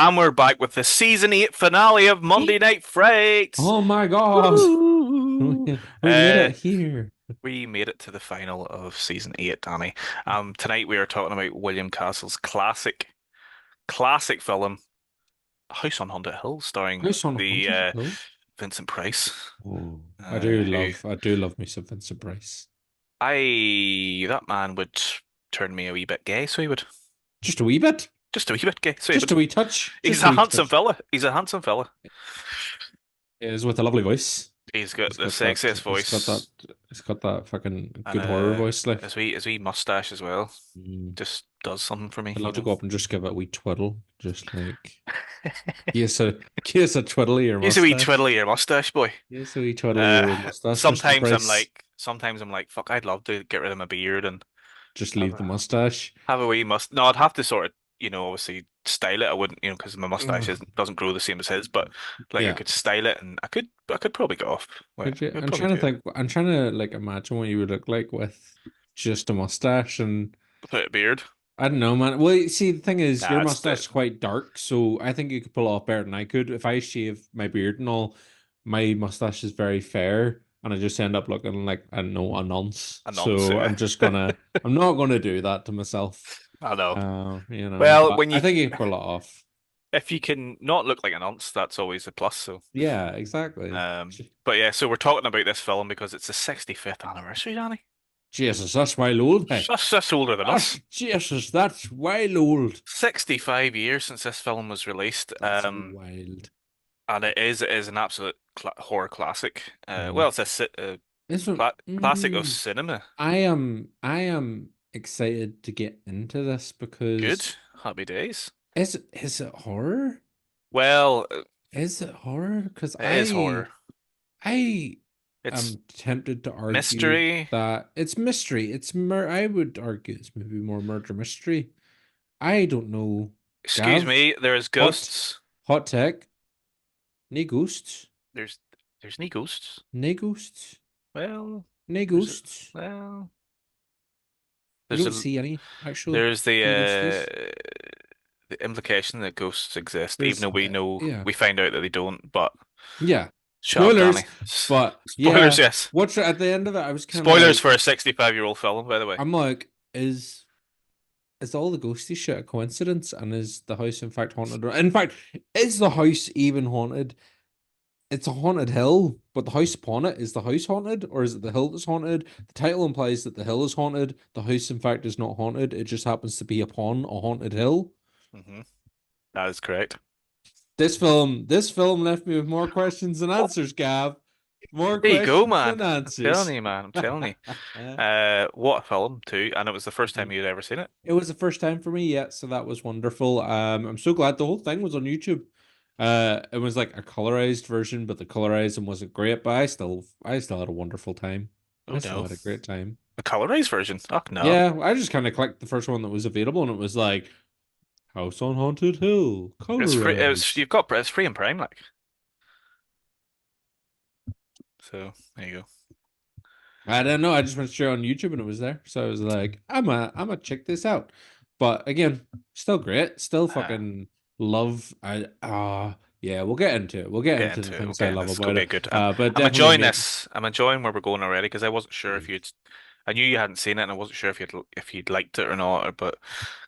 And we're back with the season 8 finale of Monday Night Frights. Oh my God. Woo! We made it here. We made it to the final of season 8, Danny. Tonight we are talking about William Castle's classic film, House on Haunted Hill, starring House on the Haunted Hill. Vincent Price. Oh, Who I do love me some Vincent Price. that man would turn me a wee bit gay, so he would. Just a wee bit. Just a wee bit gay, so he Just would. a wee touch. He's Just a a wee handsome touch. fella. He's a handsome fella. Is with a lovely voice. He's got He's the got that. sexiest He's got that. voice. He's got that fucking And good horror voice. Like, his wee mustache as well mm. just does something for me, I'd you love to know. go up and just give it a wee twiddle. Just like, kiss a twiddle of your He's a wee mustache. twiddle of your mustache, boy. Yes, a wee twiddle of your mustache, Mr. Price. Sometimes I'm like, fuck, I'd love to get rid of my beard and Just have leave the a mustache. wee must. No, I'd have to sort of, obviously style it. I wouldn't, because my mustache Ugh. doesn't grow the same as his, but like I Yeah. could style it and I could probably go off. Wait, Could you? I'd I'm probably trying to do it. think. I'm trying to like imagine what you would look like with just a mustache, and Without a beard. I don't know, man. Well, you see, the thing is, your Nah, it's mustache is quite dark, so I think you could pull it off better than I could. If I shave my beard and all, my mustache is very fair, and I just end up looking like I don't know a nonce. a nonce, So yeah. I'm not gonna do that to myself. I know. Well, But when I you think you can pull it off. if you can not look like a nonce, that's always a plus. So. Yeah, exactly. But yeah, so we're talking about this film because it's the 65th anniversary, Danny. Jesus, that's wild old, hey. That's older than us. That's wild old. 65 years since this film was released. That's wild. And it is an absolute cl horror classic. Mm. Well, it's a This one, classic of cinema. I am excited to get into this Good. because Happy days. is it horror? Well, Is it horror? Because it is horror. I It's am tempted to argue mystery. that it's mystery. I would argue it's maybe more murder mystery. I don't know. Excuse Gav, me, there's hot ghosts. hot tech, nae ghosts, There's there's no ghosts. nae ghosts, Well, nae there's a, ghosts. well, You there's don't a see any actual there's ghosties. the implication that ghosts exist, even There's though yeah. we find out that they don't. But Yeah. shut up, Danny. Spoilers. But Spoilers, yeah, yes. what's at the end of it, I was kind of Spoilers like, for a 65-year-old film, by the way. I'm like, is all the ghosty shit a coincidence? And is the house in fact haunted? In fact, is the house even haunted? It's a haunted hill, but the house upon it, is the house haunted, or is it the hill that's haunted? The title implies that the hill is haunted. The house, in fact, is not haunted. It just happens to be upon a haunted hill. Hmm. That is correct. This film left me with more questions than answers, Gav. More There you go, questions man. than I'm telling answers. you, man. I'm telling you. What a film too, and it was the first time you'd ever seen it. It was the first time for me, yeah, so that was wonderful. I'm so glad the whole thing was on YouTube. It was like a colorized version, but the colorizing wasn't great, but I still had a wonderful time. Oh I still no, had a great time. the colorized version. Oh no, Yeah, I just kind of clicked the first one that was available, and it was like House on Haunted Hill, it's free. colorized. It's free and Prime, like. So there you go. I don't know. I just went straight on YouTube and it was there. So I was like, I'm a check this out. But again, still great. Still Uh, fucking love. Yeah, we'll get into it. We'll get get into the into it. We'll things I get into love this. It's gonna about be a it. good. But I'm definitely enjoying make this. I'm enjoying where we're going already because I wasn't sure if mm. you'd. I knew you hadn't seen it, and I wasn't sure if you'd liked it or not. But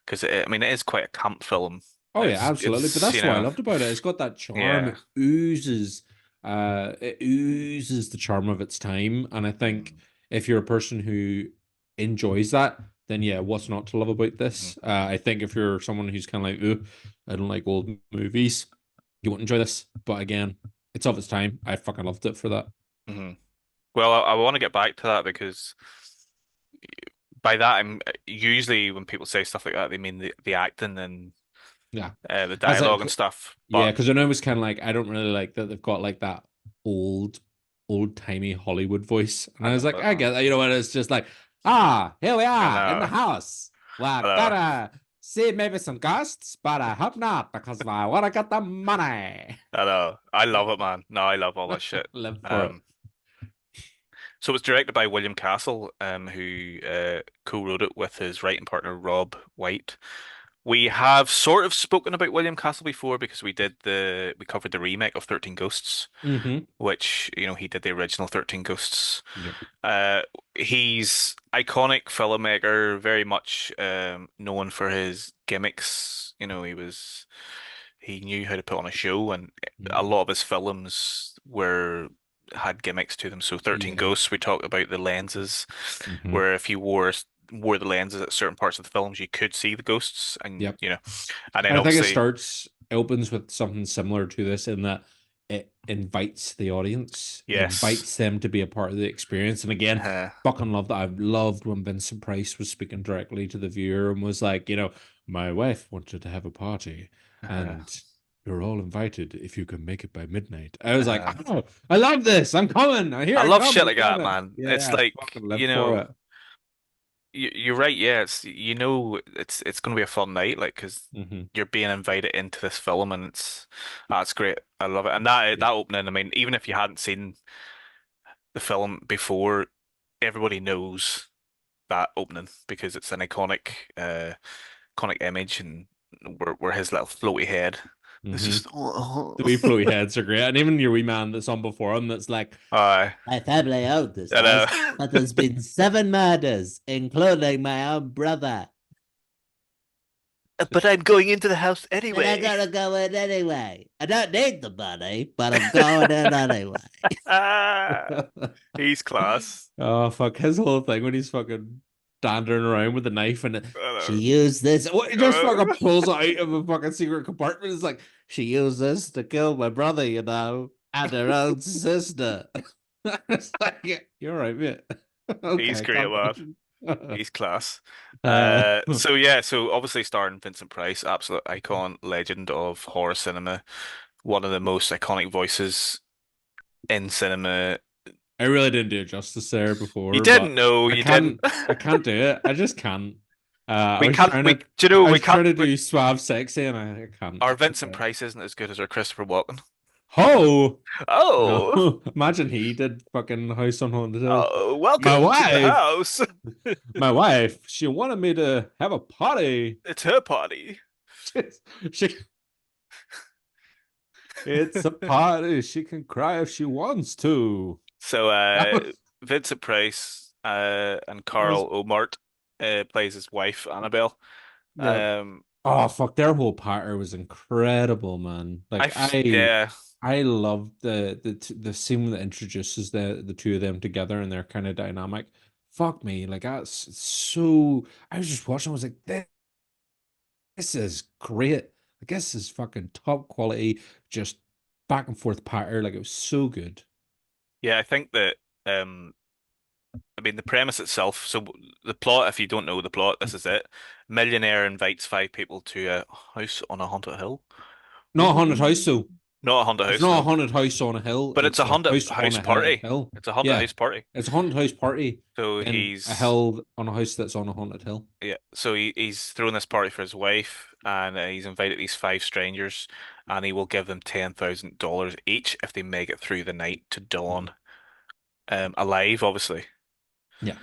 because I mean, it is quite a camp film. Oh yeah, absolutely. But It's that's what I loved about it. It's got that charm. yeah. It oozes the charm of its time. And I think Mm, if you're a person who enjoys that, then yeah, what's not to love about mhm, this? I think if you're someone who's kind of like, ooh, I don't like old movies, you won't enjoy this. But again, it's of its time. I fucking loved it for that. mhm. Well, I want to get back to that because by that I'm usually when people say stuff like that, they mean the acting and Yeah. the As dialogue it and stuff. Yeah, But because I know it was kind of like I don't really like that they've got like that old, old timey Hollywood voice, and I I was love like, it, I man. get that, you know what? It's just like, here we I are in the know, house. I We're know, gonna see maybe some ghosts, but I hope not because I wanna get the money. I know. I love it, man. No, I love all that shit. Live for it. Um, so it was directed by William Castle, who co-wrote it with his writing partner Rob White. We have sort of spoken about William Castle before because we covered the remake of 13 Ghosts, Mm-hmm. which, he did the original 13 Ghosts. Yep. Uh, he's iconic filmmaker, very much known for his gimmicks. He knew how to put on a show, and a Mm-hmm. lot of his films were had gimmicks to them. So 13 Yeah. Ghosts, we talked about the lenses, Mm-hmm. where if you wore the lenses at certain parts of the films, you could see the ghosts, and Yep. and then And I think obviously, it opens with something similar to this in that it invites the audience. It yes, invites them to be a part of the experience. And again, uh, fucking love that. I've loved when Vincent Price was speaking directly to the viewer and was like, my wife wanted to have a party uh, and you're all invited if you can make it by midnight. I was like, uh, oh, I love this. I'm coming. Here I I love come. shit I'm like that, doing it. man. It's Yeah, I like, fucking live for it. you're right. Yeah, it's going to be a fun night, like because Hmm. you're being invited into this film, and that's great. I love it. And that opening, I mean, even if you hadn't seen the film before, everybody knows that opening because it's an iconic image, and where his little floaty head is Hmm. just oh, The wee floaty heads are great. And even your wee man that's on before him that's like, I my family owned this I know. house, but there's been 7 murders, including my own brother. But I'm going into the house And I anyway. gotta go in anyway. I don't need the money, but I'm going in anyway. He's class. Oh fuck, his whole thing when he's fucking dandering around with the knife and she I used this. What he just fucking know. pulls it out of a fucking secret compartment. It's like she used this to kill my brother, and her own sister. It's like, you're right, mate. He's Okay, great, come lad. on. He's class. Uh, So yeah, so obviously starring Vincent Price, absolute icon, legend of horror cinema, one of the most iconic voices in cinema. I really didn't do it justice there You before, but didn't know, I you didn't. can't. I can't do it. I just can't. I We was can't. trying We, to. do you know, I we was can't. trying to do suave, sexy, and I can't. Our I Vincent can't. Price isn't as good as our Christopher Walken. Oh Oh, no! Imagine he did fucking House on Haunted Hill. oh, My welcome to the wife. house. My wife. She wanted me to have a party. It's her party. She. It's a party. She can cry if she wants to. So That was. Vincent Price and That was. Carl O'Mart plays his wife Annabelle. Yeah. Um, Oh fuck, their whole patter was incredible, man. Like yeah, I loved the scene that introduces the two of them together and their kind of dynamic. Fuck me, like that's so. I was just watching. I was like, this is great. Like this is fucking top quality. Just back and forth patter. Like it was so good. yeah. I think that um, I mean the premise itself. So the plot, if you don't know the plot, this is it. Millionaire invites five people to a house on a haunted hill. Not a haunted house, Ooh. so Not a haunted it's house, not a no. haunted house on a hill. But it's It's a a haunted house on house a haunted party. hill. It's a haunted Yeah, house party. it's a haunted house party So in a he's hell on a house that's on a haunted hill. Yeah, so he's throwing this party for his wife, and he's invited these five strangers, and he will give them $10,000 each if they make it through the night to Mhm. dawn, alive, obviously. Yeah.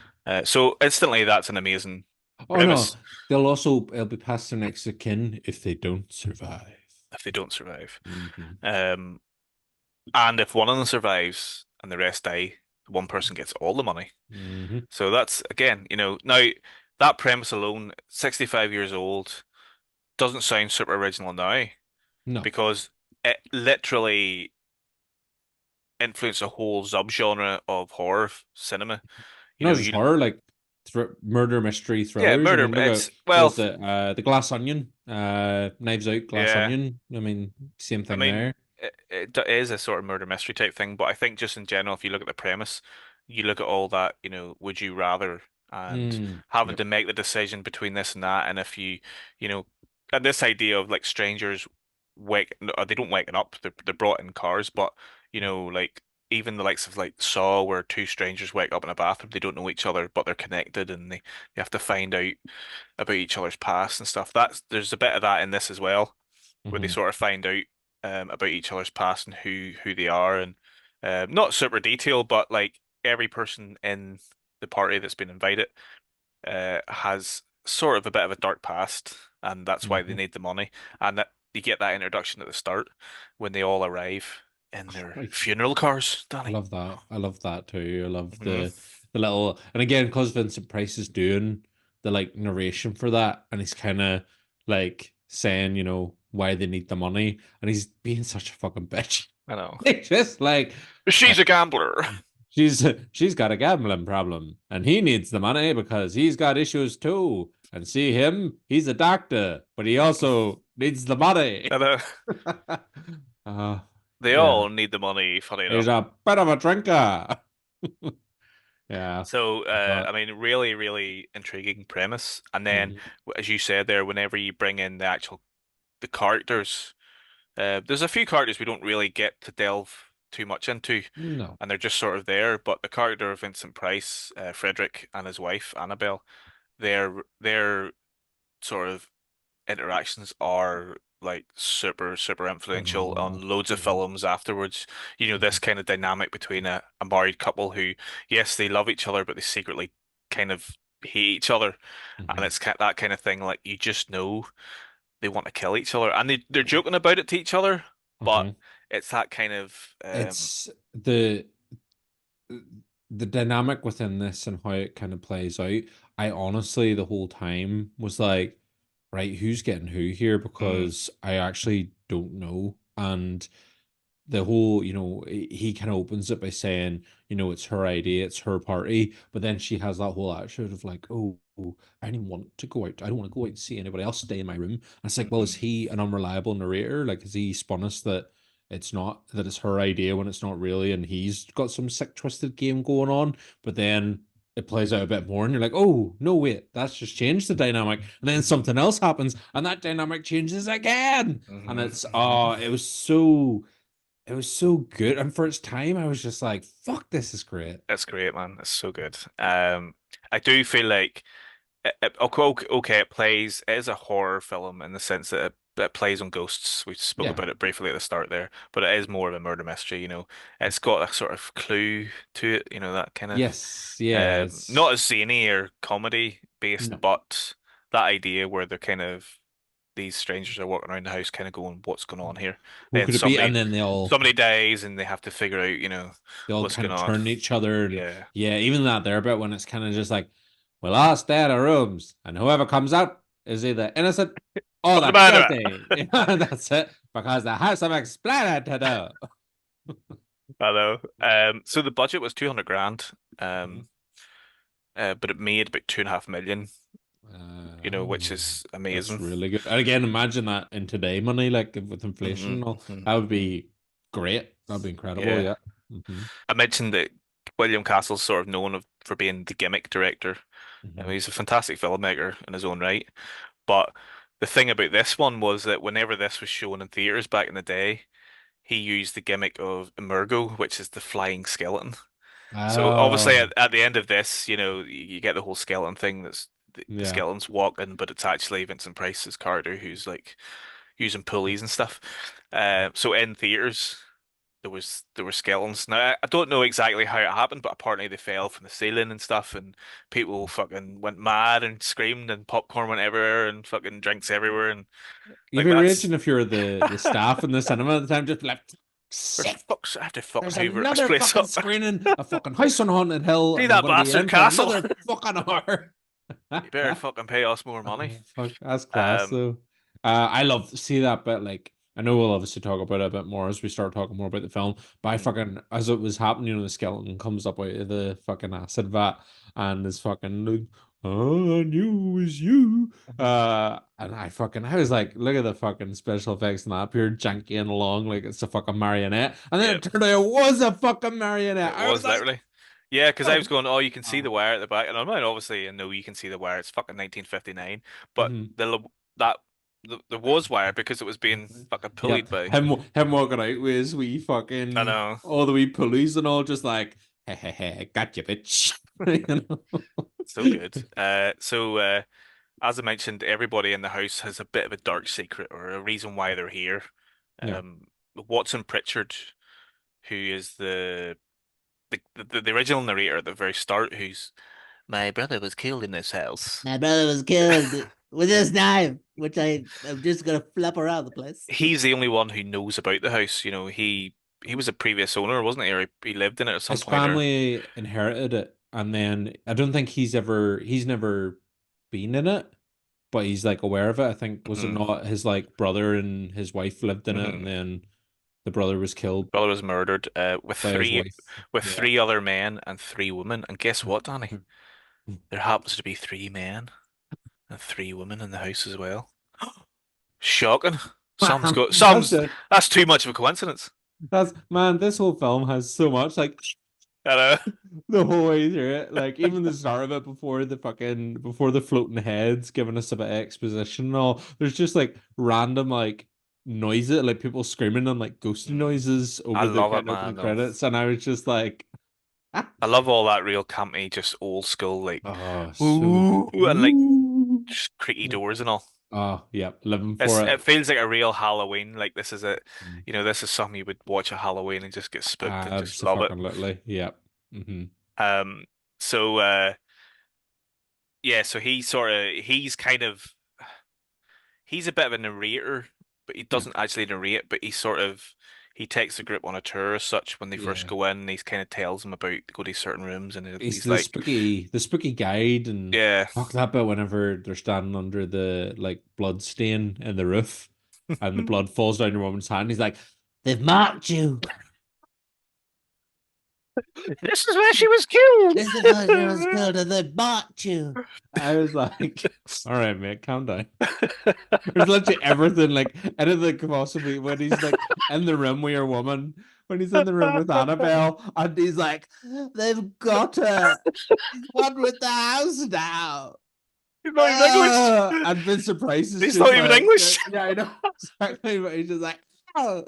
So instantly, that's an amazing Oh no, premise it'll be passed to next of kin if they don't survive. if they don't survive. Hmm. Um, and if one of them survives and the rest die, one person gets all the money. Hmm. So that's again, now that premise alone, 65 years old, doesn't sound super original now No, because it literally influenced a whole subgenre of horror cinema. You not know, just you horror, like murder mystery yeah, thrillers. I murder. mean, look at It's well, was it the Glass Onion, Knives Out, Glass yeah. Onion. I mean, same I thing mean, there. it is a sort of murder mystery type thing, but I think just in general, if you look at the premise, you look at all that, would you rather, and Mm, having yep. to make the decision between this and that, and if you know, and this idea of like strangers they don't waken up, they're brought in cars, but like even the likes of like Saw, where two strangers wake up in a bathroom, they don't know each other, but they're connected, and they have to find out about each other's past and stuff. There's a bit of that in this as well where they Hmm. sort of find out about each other's past and who they are, and not super detailed, but like every person in the party that's been invited has sort of a bit of a dark past, and that's why they Hmm. need the money. And that you get that introduction at the start when they all arrive in their funeral cars, I Danny. love that. I love that too. I love Hmm. the little, and again, because Vincent Price is doing the like narration for that, and he's kind of like saying, why they need the money, and he's being such a fucking bitch. I know. It's just like She's a gambler. she's she's got a gambling problem, and he needs the money because he's got issues too. And see him, he's a doctor, but he also needs the money. And uh, they yeah, all need the money, funny he's enough. a bit of a drinker. Yeah. So, But I mean, really, really intriguing premise. And then, mhm. as you said there, whenever you bring in the characters, there's a few characters we don't really get to delve too much into, No. and they're just sort of there. But the character of Vincent Price, Frederick, and his wife Annabelle, their sort of interactions are like super, super influential Phenomenal. on loads of Hmm. films afterwards. You know, this Hmm. kind of dynamic between a married couple who, yes, they love each other, but they secretly kind of hate each other. And Hmm. it's that kind of thing, like you just know they want to kill each other. And they're joking about it to each other, but Hmm. it's that kind of It's the dynamic within this and how it kind of plays out. I honestly, the whole time was like, right, who's getting who here? mm, Because I actually don't know. And the whole, he kind of opens it by saying, it's her idea, it's her party, but then she has that whole attitude of like, oh, I didn't want to go out. I don't want to go out and see anybody else. Stay in my room. And it's like, well, is mhm, he an unreliable narrator? Like, is he spun us that it's not, that it's her idea when it's not really, and he's got some sick, twisted game going on, but then it plays out a bit more, and you're like, oh, no, wait, that's just changed the dynamic. And then something else happens, and that dynamic changes again. And mhm, it's, mhm. it was so good. And for its time, I was just like, fuck, this is great. It's great, man. It's so good. I do feel like okay, okay, it is a horror film in the sense that it plays on ghosts. We spoke Yeah. about it briefly at the start there, but it is more of a murder mystery, you know. It's got a sort of clue to it, you know, that kind of Yes. Yeah. not It's as zany or comedy based, no. but that idea where they're kind of these strangers are walking around the house kind of going, what's going on here? Who Then could it be? And then somebody dies and they have to figure out, they all what's kind going of on. turn to each other. And Yeah. yeah, even that there bit when it's kind of just like, we'll all stay in our rooms, and whoever comes out is either innocent or What the about it? guilty. That's it. Because the house of explaining to do. I know. So the budget was 200 grand, Mhm. but it made about 2.5 million, which Um, is that's amazing. really good. And again, imagine that in today money, like with inflation Hmm. and all, Hmm. that would Hmm. be great. That'd be incredible. Yeah. Yeah. Hmm. I mentioned that William Castle's sort of known for being the gimmick director. I mean, Hmm. he's a fantastic filmmaker in his own right. But the thing about this one was that whenever this was shown in theaters back in the day, he used the gimmick of Emergo, which is the flying skeleton. So obviously Oh, at the end of this, you get the whole skeleton thing that's the yeah. skeletons walking, but it's actually Vincent Price's character who's like using pulleys and stuff. So in theaters there were skeletons. Now I don't know exactly how it happened, but apparently they fell from the ceiling and stuff, and people fucking went mad and screamed, and popcorn went everywhere, and fucking drinks everywhere, and You'd like be that's raging if you're the staff in the cinema at the time, just like, shit. I have to fucking There's hoover this another place fucking up. screening of fucking House on Haunted Hill, See and we're that going to be bastard in for castle? another fucking hour. You better fucking pay us more money. Oh, fuck, that's class Um, though. I love to see that bit. Like, I know we'll obviously talk about it a bit more as we start talking more about the film. But I mm, fucking, as it was happening, the skeleton comes up out of the fucking acid vat and is fucking like, oh, I knew it was you. mhm. And I was like, look at the fucking special effects and that pure janking along like it's a fucking marionette. And then Yeah, it turned out it was a fucking marionette. it I was was like, literally. Yeah, because I was oh, going, oh, you can see the oh. wire at the back, and I'm like, obviously, I know you can see the wire. It's fucking 1959, but Mhm. that there was wire because it was being fucking Yeah, pulleyed by. him walking out with his wee I fucking know, all the wee pulleys and all, just like, hey, hey, hey, gotcha, bitch. You know? so good. As I mentioned, everybody in the house has a bit of a dark secret or a reason why they're here. Yeah. Watson Pritchard, who is the original narrator at the very start, who's My brother was killed in this house. My brother was killed with this knife, which I'm just gonna flap around the place. He's the only one who knows about the house. He was a previous owner, wasn't he? Or he lived in it at some His point, or family inherited it, and then I don't think he's never been in it, but he's like aware of it. I think was it hmm not his like brother and his wife lived in it, and hmm then the brother was killed brother was murdered by his wife. with Yeah. three other men and three women. And guess what, Danny? There happens to be three men and three women in the house as well. Shocking. Man, Some's that's too much of a coincidence. man, this whole film has so much like I know. the whole way through it. Like even the start of it before the floating heads giving us a bit of exposition and all, there's just like random like noises, like people screaming and like ghostly Mm. noises I over the love it, kind of man. opening Though credits, and I was just like, I love all that real campy, just old school, like oh, so ooh, and like ooh. just creaky doors and all. Oh, yeah, living for it. It feels like a real Halloween. Like this is this is something you would watch at Halloween and just get spooked and just love it. Absolutely. Yeah. Hmm. Um, so yeah, so he's kind of he's a bit of a narrator, but he Yeah. doesn't actually narrate, but he takes the group on a tour as such when they first Yeah. go in, and he kind of tells them about go to certain rooms, and He's he's like, the spooky guide, and yeah. fuck that bit whenever they're standing under the like blood stain in the roof and the blood falls down your woman's hand. He's like, they've marked you. This is where she was killed. This is what she was killed and they marked you. I was like, all right, mate, calm down. There's literally everything like anything could possibly when he's like in the room with your woman, when he's in the room with Annabelle, and he's like, they've got her. She's one with the house now. He's not even English. And Vincent Price is He's just not even like, English. yeah, I know exactly, but he's just like, oh,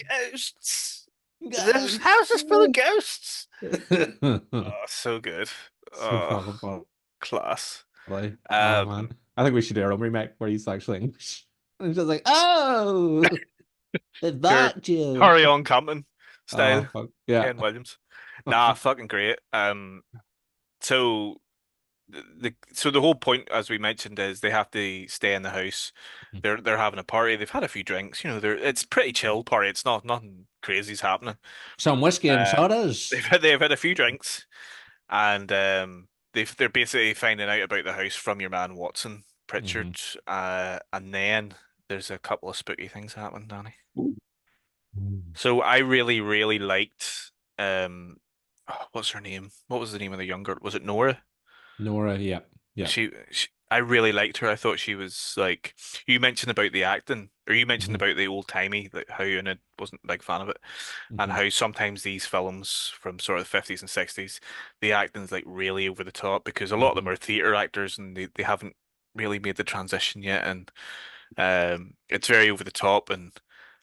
Ghosts. This house is full of ghosts. ghosts. Oh, so good. So Oh, fucking funny. class. Oh man, Um, I think we should do a remake where he's actually English. And he's just like, oh, they've your marked you. Harry on Compton Oh style, fuck yeah. Ken Williams. Nah, fucking great. So so the whole point, as we mentioned, is they have to stay in the house. They're having a party. They've had a few drinks. It's pretty chill party. It's not nothing crazy's happening. Some whiskey and Uh, sodas. they've had a few drinks, and they're basically finding out about the house from your man Watson Hmm. Pritchard. And then there's a couple of spooky things happening, Danny. So I really, really liked what's her name? What was the name of the younger? Was it Nora? Nora, yeah, yeah. I really liked her. I thought she was like you mentioned about the acting, or you mentioned Hmm. about the old timey, like how Una wasn't a big fan of it, and Hmm. how sometimes these films from sort of the 50s and 60s, the acting's like really over the top because a lot of them Hmm. are theater actors and they haven't really made the transition yet, and it's very over the top, and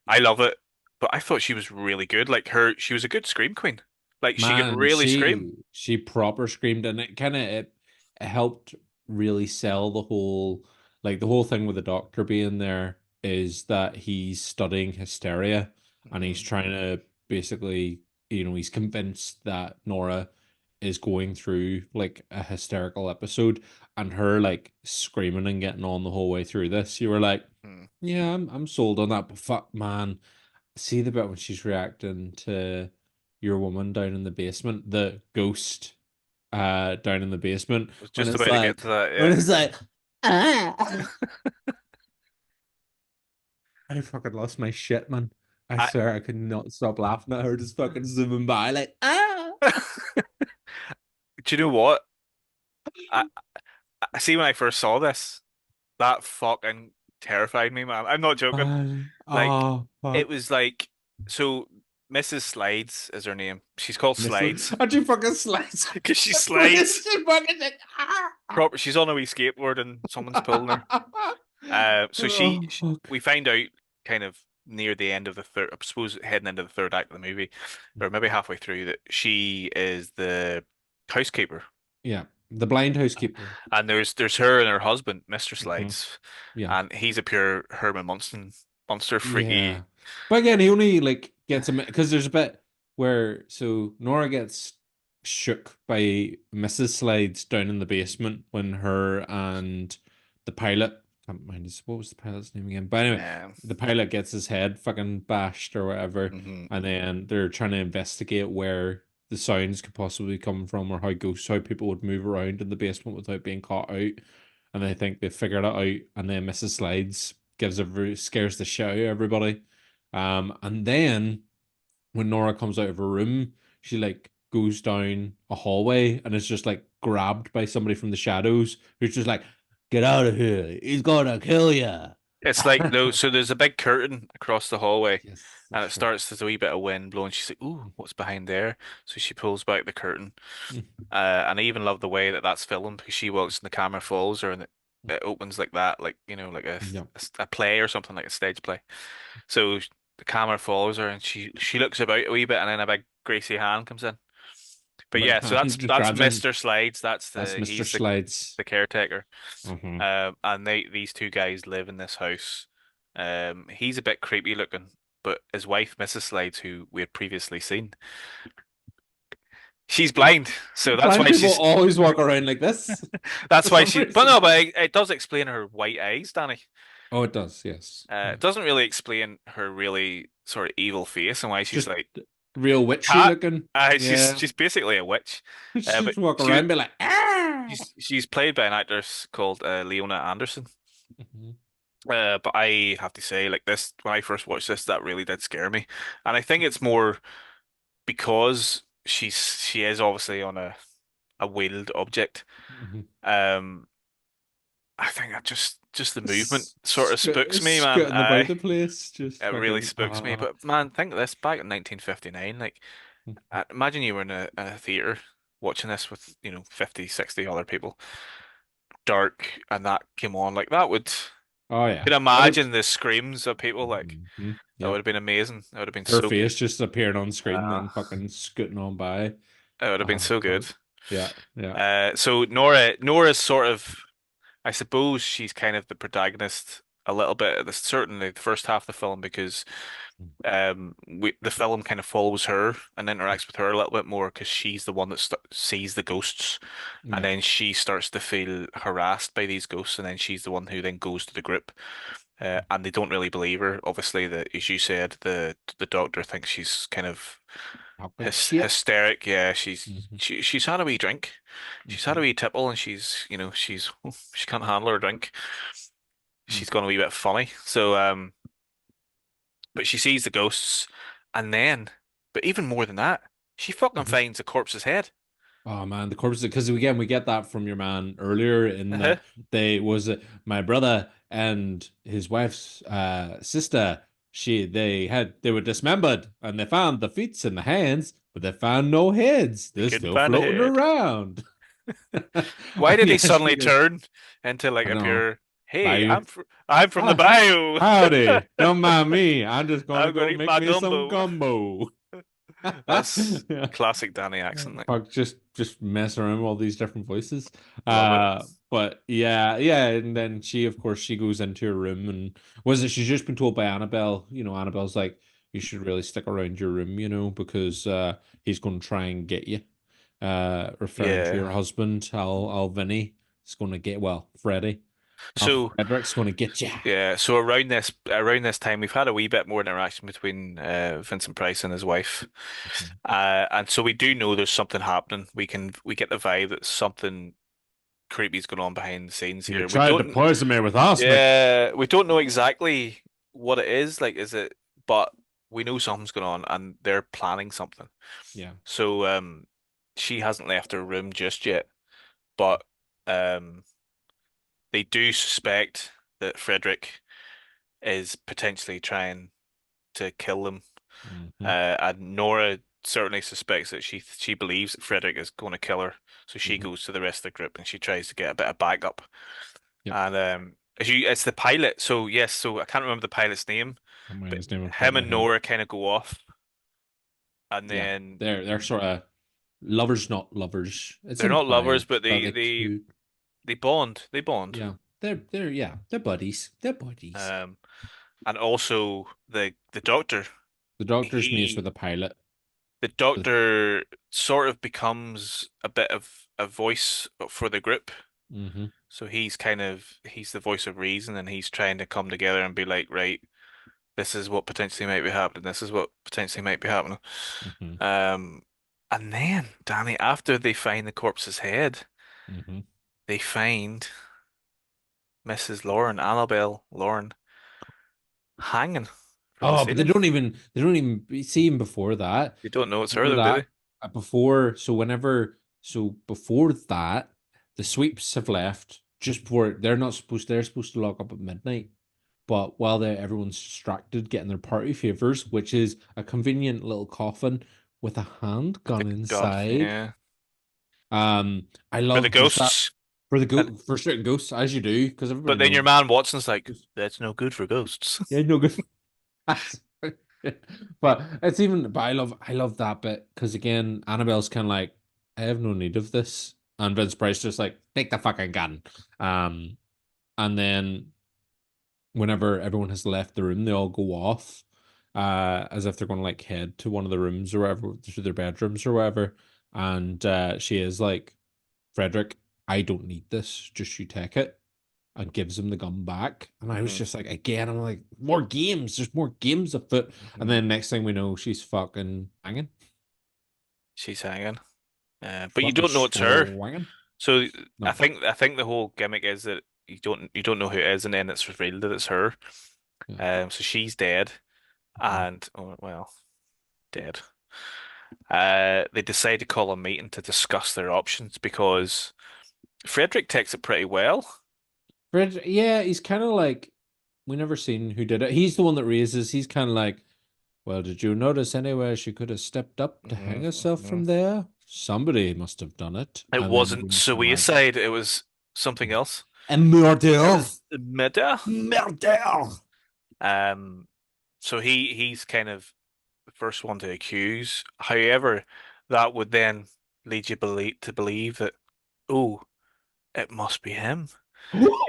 I love it. But I thought she was really good. She was a good scream queen. Like she can Man, really scream. she proper screamed, and it helped really sell the whole thing with the doctor being there is that he's studying hysteria, and he's hmm trying to basically, he's convinced that Nora is going through like a hysterical episode, and her like screaming and getting on the whole way through this. You were like, yeah, I'm sold on that, but fuck, man, see the bit when she's reacting to your woman down in the basement, the ghost down in the basement, I was just about to get to that. when Yeah. it's like ah, I fucking lost my shit, man. I I swear I could not stop laughing at her just fucking zooming by like ah. Do you know what? I, I see when I first saw this, that fucking terrified me, man. I'm not joking. Man, Like oh it fuck. was like so Mrs. Slides is her name. She's called Missile. Slides And she fucking slides because she place. slides She fucking like ah. proper. She's on a wee skateboard and someone's pulling her. So Oh fuck. we find out kind of near the end of the third, I suppose heading into the third act of the movie, or maybe halfway through, that she is the housekeeper. Yeah. The blind housekeeper. And there's her and her husband, Mr. Hmm. Slides, Yeah. and he's a pure Herman monster freaky. Yeah. But again, he only like gets him because there's a bit where so Nora gets shook by Mrs. Slides down in the basement when her and the pilot, can't mind his, what was the pilot's name again? But anyway, Um, the pilot gets his head fucking bashed or whatever, mhm. and then they're trying to investigate where the sounds could possibly come from or how ghosts, how people would move around in the basement without being caught out. And they think they figured it out, and then Mrs. Slides scares the shit out of everybody. And then when Nora comes out of her room, she like goes down a hallway and is just like grabbed by somebody from the shadows who's just like, "Get out of here! He's gonna kill you!" It's like no, so there's a big curtain across the hallway, Yes, and it that's right. starts. There's a wee bit of wind blowing. She's like, "Ooh, what's behind there?" So she pulls back the curtain, and I even love the way that that's filmed because she walks and the camera follows her, and it opens like that, like like Yeah, a play or something like a stage play. So the camera follows her, and she looks about a wee bit, and then a big Gracie hand comes in. But big yeah, so hand just that's grabs him. Mr. Slides. That's Mr. He's Slides. the caretaker. Hmm. And these two guys live in this house. He's a bit creepy looking, but his wife, Mrs. Slides, who we had previously seen, she's blind, so Blind people always walk around like this for that's why some she. But reason. no, but it does explain her white eyes, Danny. Oh, it does. Yes. Yeah. It doesn't really explain her really sort of evil face and why she's Just like real witchy cat. looking. She's Yeah. she's basically a witch, She but just walk around and be like, ah. she's played by an actress called Leona Anderson. Mhm. But I have to say, like this, when I first watched this, that really did scare me, and I think it's more because she is obviously on a wheeled object. Mhm. Um, I think that just the movement sort of spooks me, man. Scooting about the place, just It really fucking spooks me. But man, think of this back in 1959. Like, imagine you were in a theater watching this with 50, 60 other people, dark, and that came on. Like that would. Oh yeah. Can That would. imagine the screams of people like Mhm. that would Yep. have been amazing. That would have been Her so good. face just appeared on screen, Uh, then fucking scooting on by. it would have been so Fuck. good. Yeah, yeah. So Nora's sort of, I suppose she's kind of the protagonist a little bit at the certainly the first half of the film because the film kind of follows her and interacts with her a little bit more because she's the one that st sees the ghosts and Yeah. then she starts to feel harassed by these ghosts and then she's the one who then goes to the group. And they don't really believe her. Obviously, as you said, the doctor thinks she's kind of Fucking shit. hysteric. Yeah, Mhm. she's had a wee drink. She's had a Mhm. wee tipple, and she can't handle her drink. Mhm. She's gone a wee bit funny. So but she sees the ghosts, and then, but even more than that, she fucking Mhm. finds a corpse's head. Oh man, the corpses. Because again, we get that from your man earlier in Uh-huh. that they was my brother and his wife's sister. They were dismembered and they found the feet and the hands, but they found no heads. They They're couldn't still find a floating head. around. Why And did he yeah, she suddenly goes, turn into like I a know. pure, hey, Bayou. I'm from the Ah, bayou. howdy. Don't mind me. I'm just gonna I'm go gonna eat make my me some gumbo. gumbo. That's Yeah. classic Danny accent. Like, Fuck, just mess around with all these different voices. love it. But yeah, yeah, and then she, of course, she goes into her room and was it? She's just been told by Annabelle. Annabelle's like, you should really stick around your room, because he's going to try and get you. Referring to Yeah. your husband, Al Vinny, is going to get Freddie. Al So Frederick's going to get you. yeah, so around this time we've had a wee bit more interaction between Vincent Price and his wife. And so we do know there's something happening. We get the vibe that something creepy's going on behind the scenes You here. tried to poison me with arsenic. We don't know exactly what it is, like is it but we know something's going on and they're planning something. Yeah. So she hasn't left her room just yet, but um they do suspect that Frederick is potentially trying to kill them. Hmm. And Nora certainly suspects that she believes that Frederick is going to kill her. So she Hmm. goes to the rest of the group and she tries to get a bit of backup. Yep. And it's the pilot. So yes, so I can't remember the pilot's name, I mind but his name off the top of him my and head. Nora kind of go off, and Yeah. then They're sort of lovers, not lovers. It's they're not lovers, implied but that they they they could. they bond. They bond. Yeah. They're yeah, they're buddies. They're buddies. Um, and also the doctor. The doctor's mates with He the pilot. the doctor sort of becomes a bit of a voice for the group. Mm-hmm. So he's the voice of reason, and he's trying to come together and be like, right, this is what potentially might be happening. This is what potentially might be happening. Mm-hmm. Um, and then Danny, after they find the corpse's head, Mm-hmm. they find Mrs. Lauren, Annabelle Lauren, hanging from the Oh, but ceiling. they don't even see him before that. They don't know it's her Before though, do that, they? before that, the sweeps have left just before they're supposed to lock up at midnight. But while everyone's distracted getting their party favors, which is a convenient little coffin with a With the handgun gun, inside. yeah. I For the love there's that ghosts, for the and for certain ghosts, as you do, because but everybody then your knows. man Watson's like, that's no good for ghosts. Yeah, no good. But I love that bit because again, Annabelle's kind of like, I have no need of this, and Vince Price just like, take the fucking gun. Um, and then whenever everyone has left the room, they all go off, as if they're going to like head to one of the rooms or whatever, to their bedrooms or whatever. And she is like, Frederick, I don't need this, just you take it. And gives him the gun back. And I was hmm just like, again, I'm like, more games. There's more games afoot. And hmm then next thing we know, she's fucking hanging, She's hanging. But you fucking don't know it's her. swanging. So I No. think I think the whole gimmick is that you don't know who it is, and then it's revealed that it's her. Yeah. So she's dead, Mhm. and oh well, dead. They decide to call a meeting to discuss their options because Frederick takes it pretty well. Fred, yeah, he's kind of like, we never seen who did it. He's the one that raises. He's kind of like, well, did you notice anywhere she could have stepped up to hang herself Hmm from there? Somebody must have done it. It And then wasn't everyone's kind of like, suicide; it was something else. a It murder. was murder. Murder. Um, so he's kind of the first one to accuse. However, that would then lead you to believe that, oh, it must be him.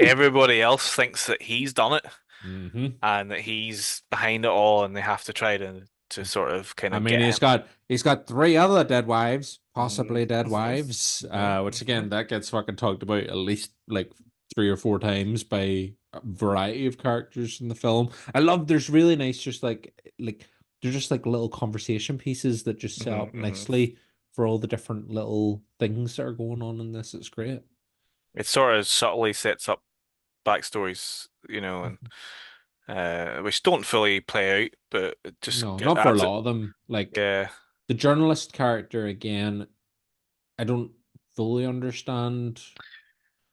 Everybody else thinks that he's done it Mm-hmm. and that he's behind it all, and they have to try to sort of kind I of mean, get him. he's got three other dead wives, hmm possibly dead hmm wives. Which hmm again, that gets fucking talked about at least like three or four times by a variety of characters in the film. I love. There's really nice, just like they're just like little conversation pieces that just set up hmm nicely for all the different little things that are going on in this. It's great. It sort of subtly sets up backstories, and which don't fully play out, but it just No, not for a adds it. lot of them. Like Yeah, the journalist character again, I don't fully understand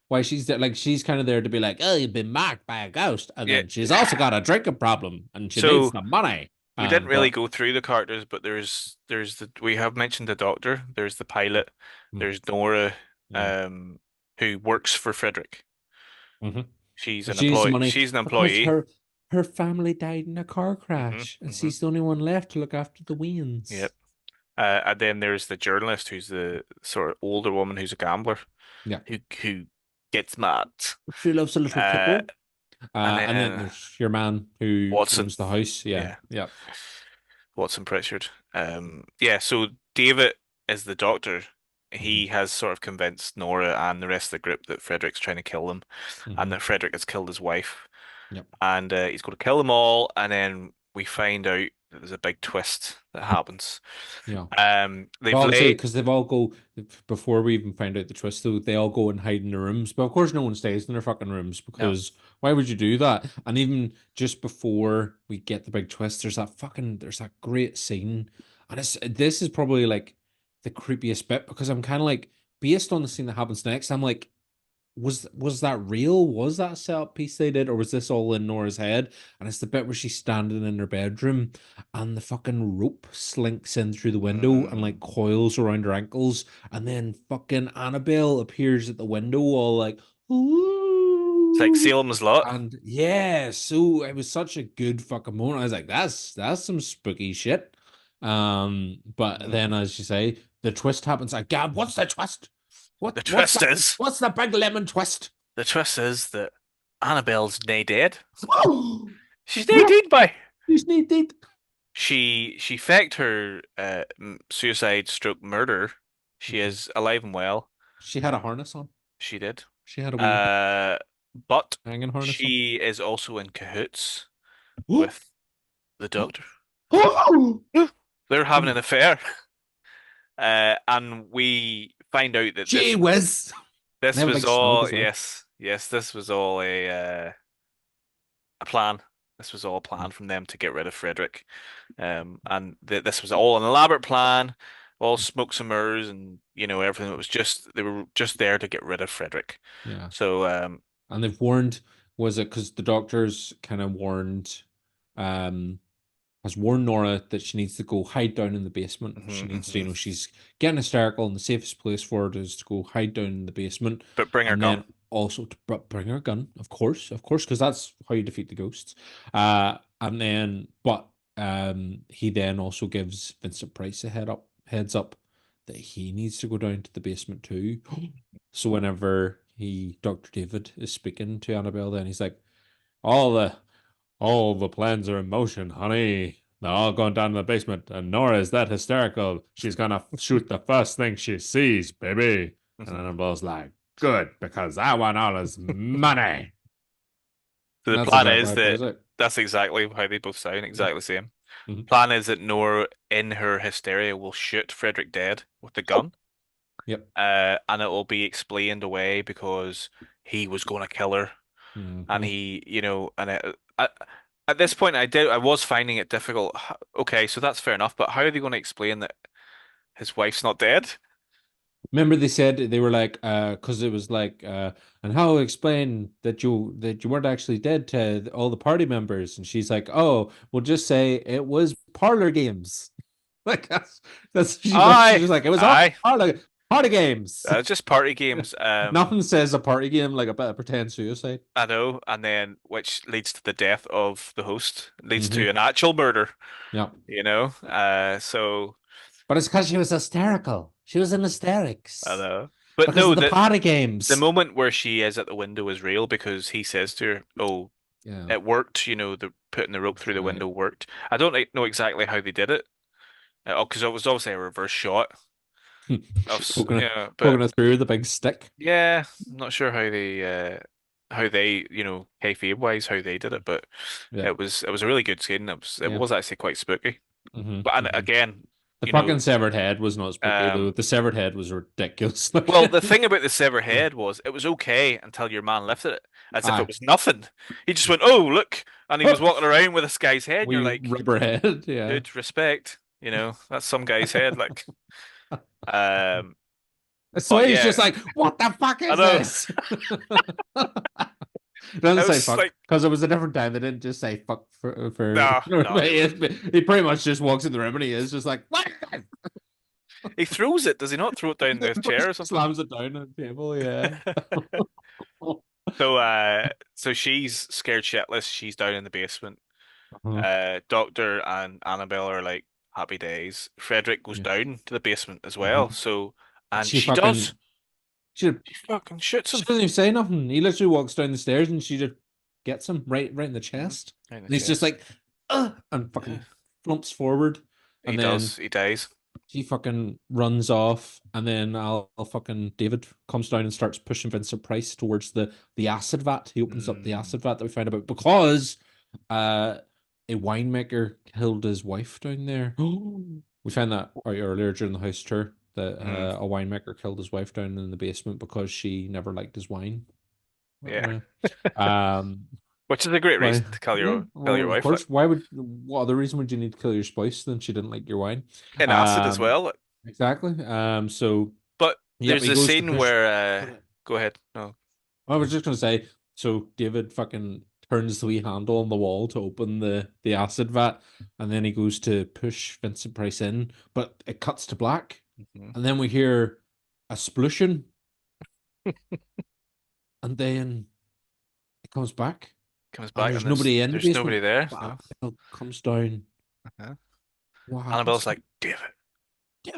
why she's there. Like she's kind of there to be like, oh, you've been marked by a ghost, and yeah. then she's also got a drinking problem, and she needs So the money. we didn't really But go through the characters, but there's the we have mentioned the doctor, there's the pilot, there's Nora, yeah, um, who works for Frederick. hmm She's but an she needs the employee. money She's an because employee. her family died in a car hmm crash, and hmm she's the only one left to look after the Yep. weans. And then there's the journalist, who's the sort of older woman who's a gambler, Yeah, who gets mad. she loves a little Uh, tipple. and And then then there's your man who Watson. owns the house. Yeah, Yeah. yeah. Watson Pritchard. Yeah, so David is the doctor. hmm He has sort of convinced Nora and the rest of the group that Frederick's trying to kill them, and hmm that Frederick has killed his wife, Yep. and he's going to kill them all. And then we find out that there's a big twist that happens. Yeah. They've Well, so laid, because they've all go before we even find out the twist, though, they all go and hide in their rooms. But of course, no one stays in their fucking rooms no, because why would you do that? And even just before we get the big twist, there's that great scene, and this is probably like the creepiest bit because I'm kind of like based on the scene that happens next, I'm like, was that real? Was that a setup piece they did, or was this all in Nora's head? And it's the bit where she's standing in her bedroom and the fucking rope slinks in through the window and like mm, coils around her ankles, and then fucking Annabelle appears at the window, all like, it's like ooh. Salem's Lot. And yeah, so it was such a good fucking moment. I was like, that's some spooky shit. But then Mhm. as you say, the twist happens. Like, Gab, what's the twist? The twist is, What's the big lemon twist? the twist is that Annabelle's nae dead. Oh, She's nae dead by. you need it. she faked her suicide stroke murder. She Mhm. is alive and well. She had a harness on. She did. She had a wee Uh, but hanging harness on. she is also in cahoots Oh, with the doctor. oh, They're having an affair. And we find out that gee whiz! They this have a was big snog all as well. yes, this was all a plan. This was all a plan from them to get rid of Frederick. And th this was all an elaborate plan, all smokes and mirrors, and everything. It was just they were just there to get rid of Frederick. Yeah. So And they've warned, was it because the doctors kind of um, has warned Nora that she needs to go hide down in the basement. She mhm, needs to, mhm. she's getting hysterical, and the safest place for her is to go hide down in the basement. But bring her And gun. then also to bring her a gun, of course, because that's how you defeat the ghosts. And then, but he then also gives Vincent Price a heads up that he needs to go down to the basement too. So whenever Dr. David is speaking to Annabelle, then he's like, all the all the plans are in motion, honey. They're all going down to the basement, and Nora is that hysterical. She's gonna shoot the first thing she sees, baby. And Mhm. Annabelle's like, good, because I want all his money. So And the that's plan exactly is how it that plays out. that's exactly how they both sound, Yeah. exactly the same. Mhm. Plan is that Nora, in her hysteria, will shoot Frederick dead with the gun. Yep. And it will be explained away because he was going to kill her, and Hmm. at this point, I was finding it difficult. Okay, so that's fair enough, but how are they going to explain that his wife's not dead? Remember they said they were like, because it was like, and how explain that you weren't actually dead to all the party members? And she's like, oh, we'll just say it was parlor games. Like that's she was she's Aye, just like it was all aye, party games. just party games. Nothing says a party game like a bit of pretend suicide. I know, and then which leads to the death of the host, leads to Hmm. an actual murder. Yeah, So but it's because she was hysterical. She was in I hysterics know, but because no, of the the party the games. moment where she is at the window is real because he says to her, "Oh, Yeah, it worked. The putting the rope through the right. window worked." I don't know exactly how they did it. Oh, because it was obviously a reverse shot Poking it, but poking it through the big stick. yeah, I'm not sure how they kayfabe wise how they did it, but Yeah, it was a really good scene. It yeah. was actually quite spooky. Hmm. But and Hmm. again, The you know, fucking severed head was not spooky though. um, The severed head was ridiculous well, looking. the thing about the severed head was it was okay until your man lifted it, as if it Aye. was nothing. He just went, "Oh, look," and he was walking around with this guy's head, and you're We like, rubber head, yeah. "Dude, respect." That's some guy's head. Like, um, So but he's just yeah, like, what the fuck I is know. this? It doesn't I say was fuck like, because it was a different time. They didn't just say fuck for no, no. he pretty much just walks in the room and he is just like what? He throws it. Does he not throw it down the chair or something? Slams it down on the table. Yeah. So she's scared shitless. She's down in the basement. Uh-huh. Doctor and Annabelle are like happy days. Frederick goes Yeah. down to the basement as well. Mhm. So, And and she does. she She fucking shoots she him. doesn't even say nothing. He literally walks down the stairs and she just gets him right in the Hmm. chest. Right in the And he's just chest. like, and Yeah. fucking flumps forward. He And then does. He dies. she fucking runs off, and then I'll fucking David comes down and starts pushing Vincent Price towards the acid vat. He opens up the Mm, acid vat that we find about because uh a winemaker killed his wife down there. We found that out earlier during the house tour that mm, a winemaker killed his wife down in the basement because she never liked his wine. yeah. Uh, um, Which is a great why? reason to kill Yeah, your well, of wife, like course. Why would what other reason would you need to kill your spouse than she didn't like your wine? in acid as Um, well. Like. exactly. So But yep, there's he a goes to scene push. where Go ahead. go ahead. No. I was just gonna say, so David fucking turns the wee handle on the wall to open the acid vat, and then he goes to push Vincent Price in, but it cuts to black, Mhm. and then we hear a splushing, and then it comes back, Comes and back there's and nobody in the there's nobody basement. there. But No. Annabelle comes down. Uh-huh. What happens Annabelle's to like, him?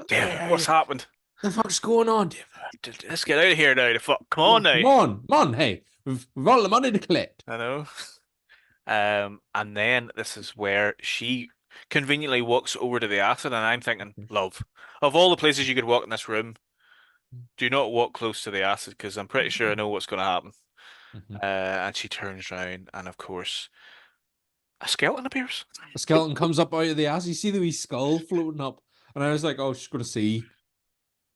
David, what's happened? The fuck's going on, David? Let's get out of here now. The fuck, come Come on on, now. come on, come on. Hey, we've all the money to collect. I know. And then this is where she conveniently walks over to the acid, and I'm thinking, love, of all the places you could walk in this room, do not walk close to the acid because I'm pretty sure I know what's going to happen. Mhm. And she turns around, and of course, a skeleton appears. A skeleton comes up out of the ass. You see the wee skull floating up, and I was like, "Oh, she's gonna see."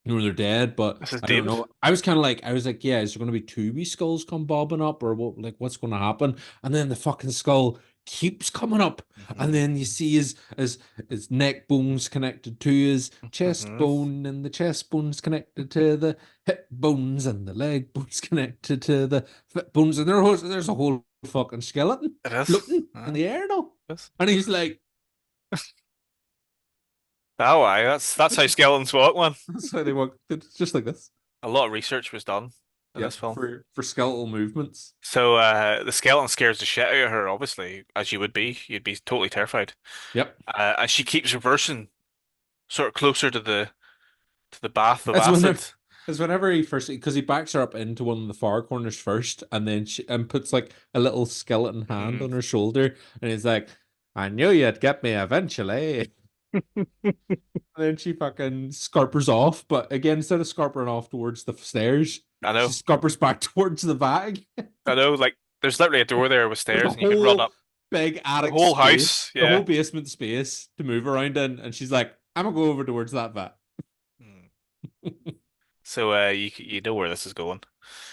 They're dead, but This is I don't David. know. I was kind of like, I was like, yeah, is there going to be two wee skulls come bobbing up, or what? Like, what's going to happen? And then the fucking skull keeps coming up, and Hmm. then you see his neck bones connected to his chest Hmm. bone, and the chest bones connected to the hip bones, and the leg bones connected to the foot bones, and there's a whole fucking skeleton It is. floating in the air now, It is. and he's like, Oh, aye, that's how skeletons walk, man. that's how they walk. It's just like this. A lot of research was done in this Yep, film. for skeletal movements. So the skeleton scares the shit out of her, obviously, as you would be. You'd be totally terrified. Yep. And she keeps reversing, sort of closer to the bath of It's acid. whenever it's whenever he first because he backs her up into one of the far corners first, and then she and puts like a little skeleton hand Hmm. on her shoulder, and he's like, "I knew you'd get me eventually." And then she fucking scarpers off, but again, instead of scarpering off towards the stairs, I she know, scarpers back towards the bag. I know. Like, there's literally a door there with There's a stairs, and you can run whole up big the attic whole space, house. the whole Yeah. basement space to move around in, and she's like, "I'm gonna go over towards that vat." Hmm. So you know where this is going.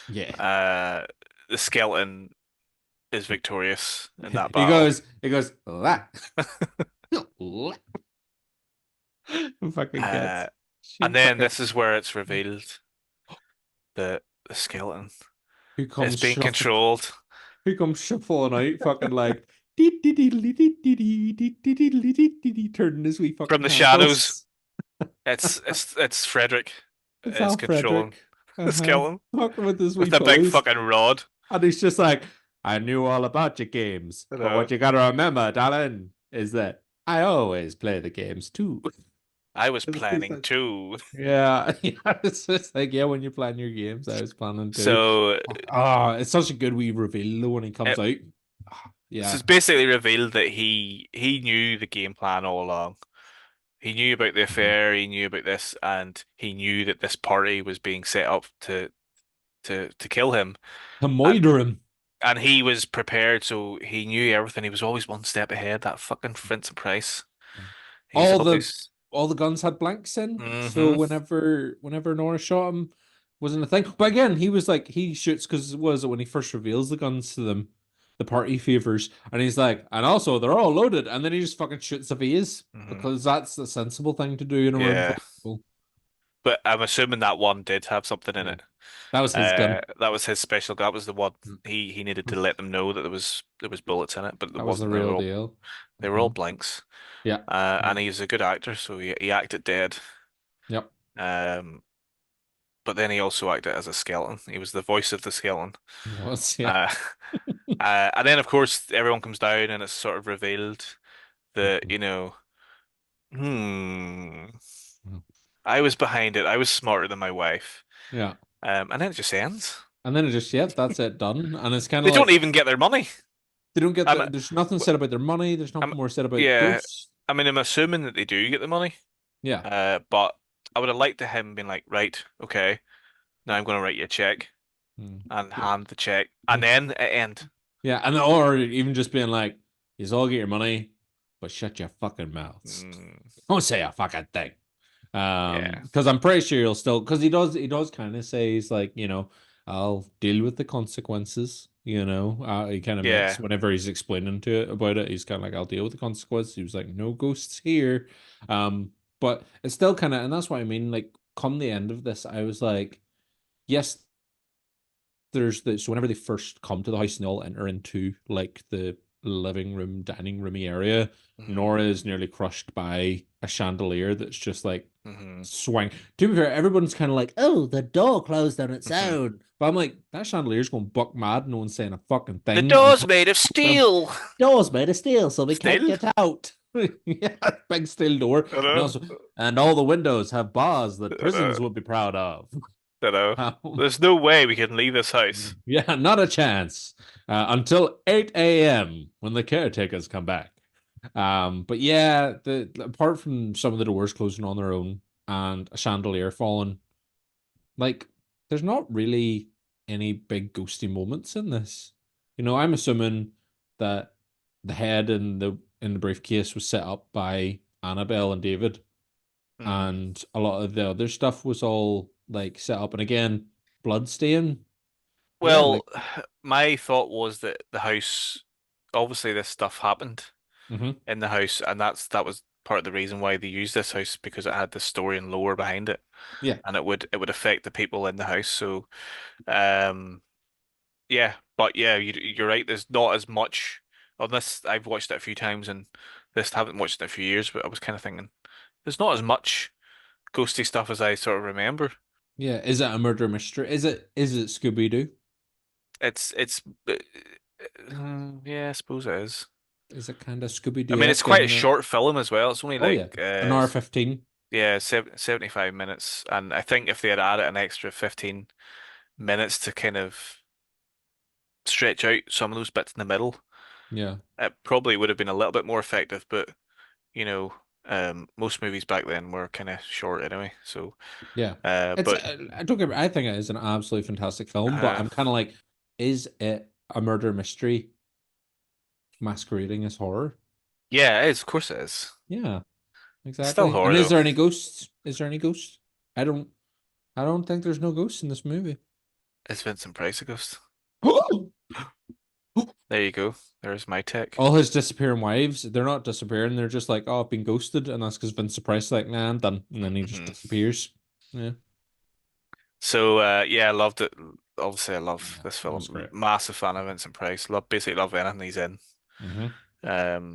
Yeah. Uh, the skeleton is victorious in that He battle. goes, he goes, "That." Fucking Uh, cats. She and then fucking this is where it's revealed that the skeleton who is comes being shuffle controlled who comes shuffling out fucking like turning his wee from fucking the shadows. handles. It's Frederick It's is Al controlling Frederick. the Uh-huh. skeleton Fucking with his wee with a big toys. fucking rod. And he's just like, I knew all about your games. You But know, what you gotta remember, darling, is that I always play the games too. I was It's just planning like, too. yeah, yeah, it's just like, yeah, when you plan your games, I was planning to. So Ah, it's such a good wee reveal though when he comes it, out. Ah, this yeah. is basically revealed that he knew the game plan all along. He knew about the Mhm. affair, he knew about this, and he knew that this party was being set up to kill him. To And moider him. and he was prepared, so he knew everything. He was always one step ahead. That fucking Vincent Price. He's All the always. all the guns had blanks in, so Hmm. whenever Nora shot him, wasn't a thing. But again, he was like he shoots because was it when he first reveals the guns to them, the party favors, and he's like, and also they're all loaded, and then he just fucking shoots a phase Hmm. because that's the sensible thing to do in a room full Yeah, of people. but I'm assuming that one did have something in Yeah, it. that was his gun. That was his special. That was the one he needed to let them know that there was bullets in it, but there That was the wasn't. They real were all deal. they were all Mhm. blanks. Yeah. And Yeah. he's a good actor, so he acted dead. Yep. Um, but then he also acted as a skeleton. He was the voice of the skeleton. It was, yeah. Uh, and then of course everyone comes down, and it's sort of revealed that hmm, I was behind it. I was smarter than my wife. Yeah. And then it just ends. And then it just, yeah, that's it done. And it's kind They of don't like even get their money. they don't get I'm, there's nothing w- said about their money, there's I'm, nothing more said about yeah. ghosts. I mean, I'm assuming that they do get the money. Yeah. But I would have liked to him being like, right, okay, now I'm going to write you a check Mm. and Yeah. hand the check, and then it end. Yeah. And or even just being like, you all get your money, but shut your fucking mouths. Mm, Don't say a fucking thing. yeah, Because I'm pretty sure he'll still because he does kind of say he's like, I'll deal with the consequences. He kind of admits yeah. whenever he's explaining to it about it, he's kind of like, I'll deal with the consequences. He was like, no ghosts here. But it's still kind of, and that's what I mean. Like, come the end of this, I was like, yes, there's the so whenever they first come to the house and they all enter into like the living room, dining roomy area, Hmm. Nora is nearly crushed by a chandelier that's just like Hmm. swing. To be fair, everyone's kind of like, oh, the door closed on its Hmm. own. But I'm like, that chandelier's going buck mad. No one's saying a fucking The thing. And door's made of steel. door's made of steel, so we can't Steel? get out. Yeah, big steel door. I And know. also, and all the windows have bars that I know. prisons would be proud of. I know. Um, There's no way we can leave this house. yeah, not a chance. Until 8 a.m. when the caretakers come back. But yeah, apart from some of the doors closing on their own and a chandelier falling, like there's not really any big ghosty moments in this. I'm assuming that the head in the briefcase was set up by Annabelle and David, Hmm. and a lot of the other stuff was all like set up. And again, bloodstain. Yeah, Well, like my thought was that the house, obviously this stuff happened hmm in the house, and that was part of the reason why they used this house because it had the story and lore behind it, yeah, and it would affect the people in the house. So, um, yeah, but yeah, you're right. There's not as much on this. I've watched it a few times, and this haven't watched it in a few years, but I was kind of thinking there's not as much ghosty stuff as I sort of remember. yeah. Is it a murder mystery? Is it Scooby Doo? Yeah, I suppose it is. Is it kind of Scooby I mean, it's Doo-esque quite a in that? short film as well. It's only Oh yeah, like an hour 15. yeah, 75 minutes, and I think if they had added an extra 15 minutes to kind of stretch out some of those bits in the middle, Yeah, it probably would have been a little bit more effective. But you know, most movies back then were kind of short anyway. So, yeah. It's but I don't get me- I think it is an absolutely fantastic film, but uh, I'm kind of like, is it a murder mystery masquerading as horror? yeah, it is. Of course, it is. Yeah, It's still exactly. horror And is though. there any ghosts? Is there any ghosts? I don't I don't think there's no ghosts in this movie. It's Vincent Price a ghost. There you go. There's my tech. All his disappearing wives, they're not disappearing, they're just like, oh, I've been ghosted, and that's because Vincent Price is like, nah, I'm done. And then he just Hmm. disappears. Yeah. So yeah, I loved it. Obviously, I love Yeah, this it was film. great. Massive fan of Vincent Price. Basically love anything he's in. hmm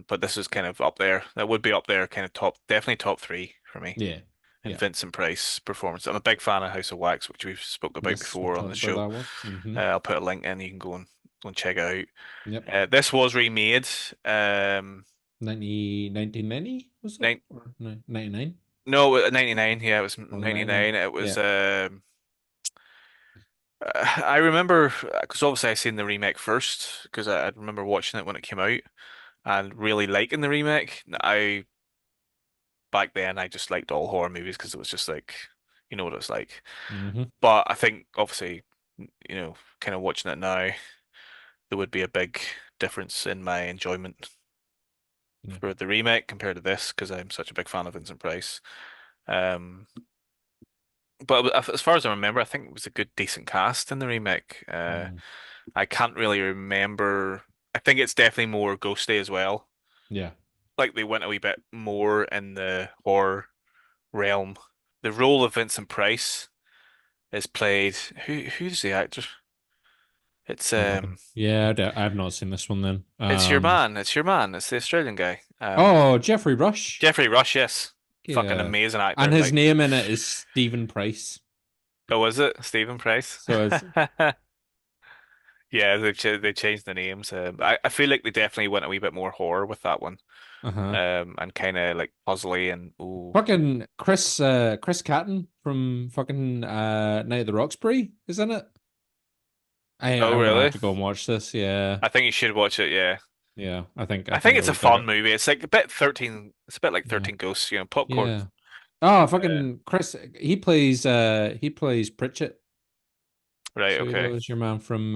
But this is kind of up there. That would be up there, kind of top, definitely top three for me. Yeah. And Yeah. Vincent Price performance. I'm a big fan of House of Wax, which we've spoke about Yes, we've before on the talked about show. that one. I'll put a link in. You can go and check it Yep. out. This was remade. Um, 1990 was it? nine, Or 99 no, 99. Yeah, it was or 99? 99. It was. Yeah. I remember because obviously I seen the remake first because I remember watching it when it came out and really liking the remake. I back then I just liked all horror movies because it was just like you know what it's like. hmm But I think obviously kind of watching it now there would be a big difference in my enjoyment Yeah. for the remake compared to this because I'm such a big fan of Vincent Price. Um, but as far as I remember, I think it was a good decent cast in the remake. Mm. I can't really remember. I think it's definitely more ghosty as well. Yeah. Like they went a wee bit more in the horror realm. The role of Vincent Price is played. Who's the actor? It's Yeah, I've not seen this one then. it's your man. It's your man. It's the Australian guy. Oh, Jeffrey Rush. Jeffrey Rush. Yes, fucking Yeah. amazing And actor. his Like, name in it is Stephen Price. oh, was it Stephen Price? So it's Yeah, they changed the names. I feel like they definitely went a wee bit more horror with that one. uh-huh. And kind of like puzzly and ooh. Fucking Chris Catton from fucking Night of the Roxbury is in it. Oh, I'm gonna have really? to go and watch this. Yeah. I think you should watch it. Yeah, Yeah. I I think think I it's a would dig fun it. movie. It's like a bit 13. It's a bit like Yeah. 13 Ghosts. Popcorn. Yeah. Oh, Uh, fucking Chris. He plays Pritchett. right. So he Okay. was your man from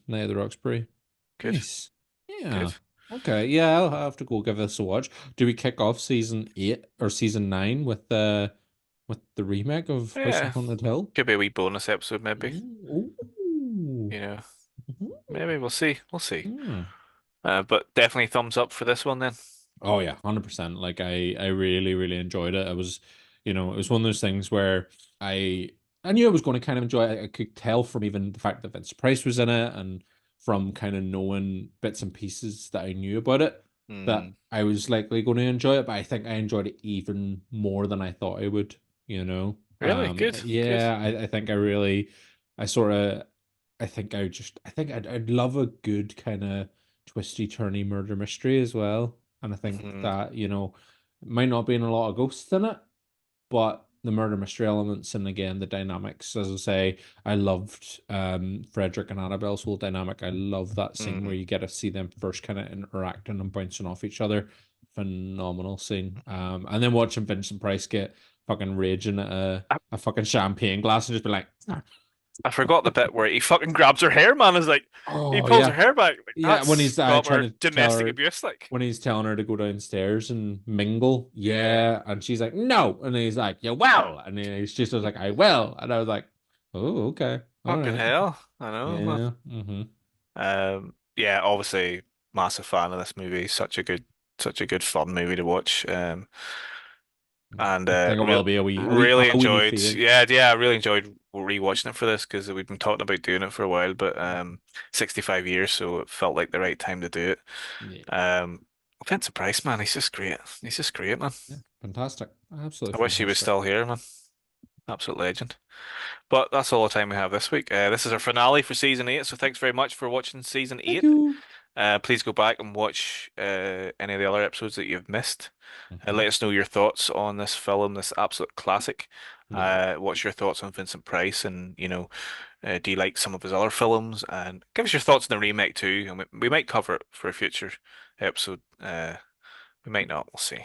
Night of the Roxbury. Good. Nice. Yeah. Good. Okay. Yeah, I'll have to go give this a watch. Do we kick off season 8 or season 9 with the remake of House on Yeah. Haunted Hill? Could be a wee bonus episode, maybe. Ooh. Ooh. You know, Mhm. maybe we'll see. We'll see. Yeah. But definitely thumbs up for this one then. Oh yeah, 100%. Like I really really enjoyed it. It was one of those things where I I knew I was going to kind of enjoy it. I could tell from even the fact that Vince Price was in it and from kind of knowing bits and pieces that I knew about it that Hmm. I was likely going to enjoy it, but I think I enjoyed it even more than I thought I would, you know. Really good. Good. Yeah, I think I sort of I think I'd love a good kind of twisty turny murder mystery as well. And I think Hmm. that, it might not be in a lot of ghosts in it, but the murder mystery elements, and again the dynamics. As I say, I loved Frederick and Annabelle's whole dynamic. I love that scene where Hmm. you get to see them first kind of interacting and bouncing off each other. Phenomenal scene. And then watching Vincent Price get fucking raging at I, a fucking champagne glass and just be like, I forgot the bit where he fucking grabs her hair, man. Is like he oh pulls her yeah, hair back. Like yeah. When that's he's trying proper to tell domestic her, abuse. Like, when he's telling her to go downstairs and mingle, yeah, yeah, and she's like, no, and he's like, you will, and then he's just was like, I will, and I was like, oh, okay, all fucking right, hell. I know, man. yeah, mm-hmm. Yeah, obviously, massive fan of this movie. Such a good fun movie to watch. And I think it re will be really a wee enjoyed. feel. Yeah, I really enjoyed rewatching it for this because we've been talking about doing it for a while. But 65 years, so it felt like the right time to do it. Yeah, Um, Vincent Price, man, he's just great. He's just great, man. yeah, fantastic, I absolutely wish he was fantastic. still here, man. Absolute legend. But that's all the time we have this week. This is our finale for season 8, so thanks very much for watching season Thank 8. you. Please go back and watch any of the other episodes that you've missed. Hmm. Let us know your thoughts on this film, this absolute classic. Yeah, What's your thoughts on Vincent Price, and do you like some of his other films? And give us your thoughts on the remake too, and we might cover it for a future episode. We might not. We'll see.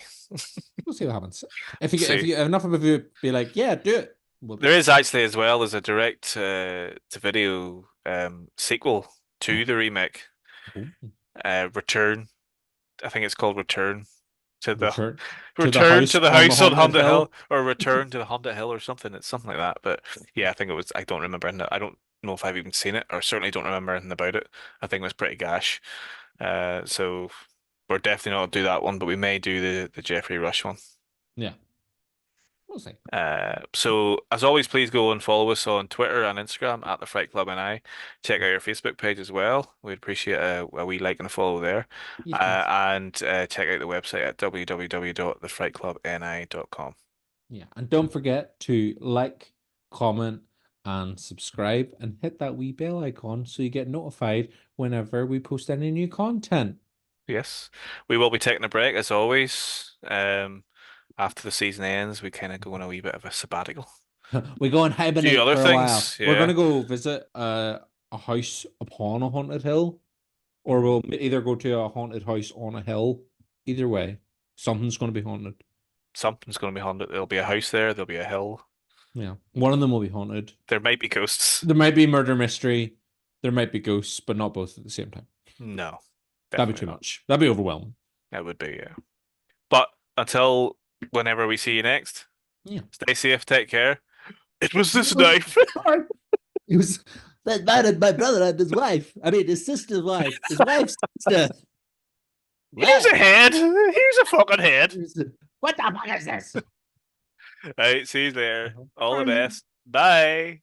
we'll see what happens. If See, you enough of you be like, yeah, do it, we'll do there it. is actually as well as a direct to video sequel to Oh, the remake. oh. Return. I think it's called Return to the Return to the Return house to the on the House on haunted Haunted Hill, hill. or Return to the Haunted Hill, or something. It's something like that. But yeah, I think it was. I don't remember. I don't know if I've even seen it, or certainly don't remember anything about it. I think it was pretty gash. So we're definitely not do that one, but we may do the Jeffrey Rush one. Yeah, we'll see. So as always, please go and follow us on Twitter and Instagram at the Fright Club and I. Check out our Facebook page as well. We'd appreciate a wee like and a follow there. Yes, please. And check out the website at www.thefrightclubni.com. Yeah, and don't forget to like, comment, and subscribe, and hit that wee bell icon so you get notified whenever we post any new content. Yes, we will be taking a break as always. After the season ends, we kind of go on a wee bit of a sabbatical. We go and A few hibernate other for a while. things, We're yeah. gonna go visit a house upon a haunted hill, or Mhm. we'll either go to a haunted house on a hill. Either way, something's gonna be haunted. Something's going to be haunted. There'll be a house there. There'll be a hill. Yeah, one of them will be haunted. There might be ghosts. There might be murder mystery. There might be ghosts, but not both at the same time. No, That'd be definitely too not. much. That'd be overwhelming. That would be, yeah. But until whenever we see you next, Yeah. stay safe, take care. It was It this was knife. it was that man and my brother and his wife. I mean, his sister's wife. His wife's sister. Here's Well, a head. Here's a fucking head. what the fuck is this? All right, see you later. All the Bye. best. Bye.